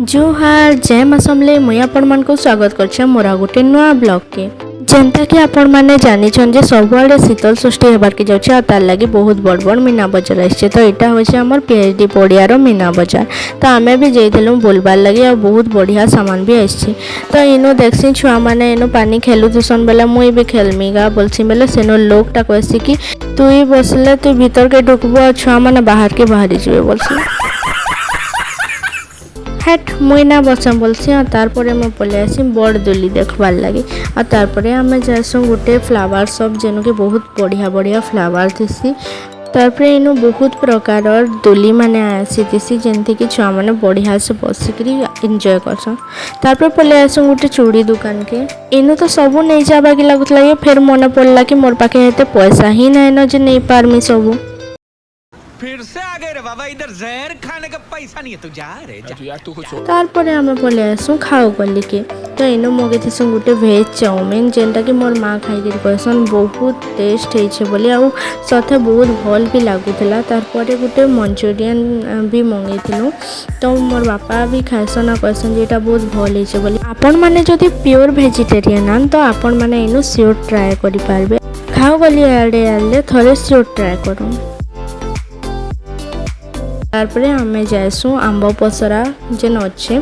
जोहार जय मासमले मुई आपण मान को स्वागत करछे मोरा गोटे नुआ ब्लॉग के जेनता कि आपण माने जानि छन जे सबुआडे शीतल षष्ठी हेबार के जाउछे आ तार लागि बहुत बड़ बड़ मीना बजार आछे। तो एटा होछे हमर पीएचडी पड़िया रो मीना बजार। तो आमे भी जइतेलु बुलबार लागि आ बहुत बढ़िया सामान भी आछे। तो इनो देखसी छुआ माने इनो पानी खेलु दुसन बेला मुई भी खेलमी गा बोलसी बेले सेनो लोकटा कहसी कि तुई बसले तु भीतर के ढुकबो छुआ माने बाहर के बाहरी जिवे बोलसी हेट मुई ना बसम बोलसी आ तारपरे मैं पले आसी बड़ दोली देखबार लगी आ तारपरे आमे जासु गोटे फ्लावर शॉप जेनु के बहुत बढ़िया बढ़िया फ्लावर थिसी। तारपरे इनु बहुत प्रकार दोली माने आसीथिसी जेंति कि छुआ माने बढ़िया से बसिकरी एंजॉय करसन। तारपरे पले आसु गोटे चूड़ी दुकान के इनु तो सबु नहीं जाबा के लागुतला फिर मने पड़ला कि मोर पाखे हेते पैसा ही नै न जे नहीं पारमी सबु। फिर से आ गए रे बाबा, इधर जहर खाने का पैसा नहीं है, तू जा रे जा। तारपरे आमे पले आसु खाओ गली के तो इनो मगे थिसु गोटे वेज चाउमिन जेनटा कि मोर माँ खाई कहसन बहुत टेस्ट हेछे बोली आ सथे बहुत भल भी लागुतला। तारपरे गोटे मंचूरियन भी मंगेथिलु तो मोर बापा भी खाइसन आ कहसन जे एटा बहुत भल हेछे बोली। आपण माने जदि प्योर वेजिटेरियन आन तो आपण माने इनो श्योर ट्राई करि पारबे। खाओ गली आडे आले थरे श्योर ट्राई करू। तारपरे आमे जाइसु आंब पसरा जेन अच्छे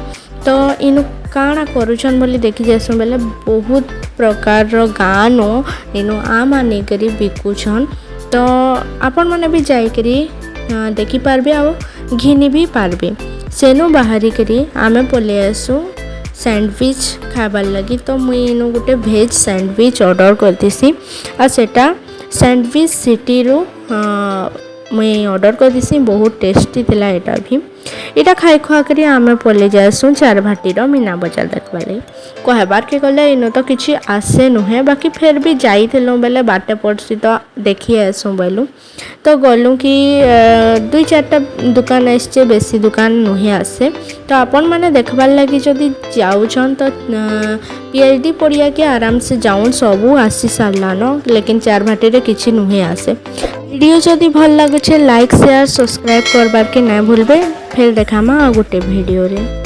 तो इनु काଣା करूछन बोली देखि जाइसु बेले बहुत प्रकार रो गानो इनु आम आने करी बिकुछन। तो आपण माने भी जाई करी देखि पारबे आ घिनी भी पारबे। सेनु बाहरी करी आमे पले आसु सैंडविच खाबार लगी। तो मुई इनु गोटे वेज सैंडविच ऑर्डर करतीसी आ सेटा सैंडविच सिटी रो मुई ऑर्डर कर दिसी बहुत टेस्टी थिला। एटा भी एटा खाई खुआ करी आमे पले जासु चार भाटी रो मीना बजार देखबाले कहबार के गले इनो तो किछि आसे नुहे बाकी फिर भी जाइथिलु बेले बाटे पड़सी तो देखि आसु बेलु तो गलु कि दुई चारटा दुकान आछे बेसी दुकान नुहे आसे। तो आपण माने देखबार लगी जदि जाउछन तो पीएचडी पड़िया के आराम से जाउन सबू आसी सारलानो लेकिन चार भाटी रे किछि नुहे आसे। वीडियो जदि भल लागुछे लाइक शेयर सब्सक्राइब करबार के ना भूलबे। फिर देखामा आ गोटे वीडियो रे।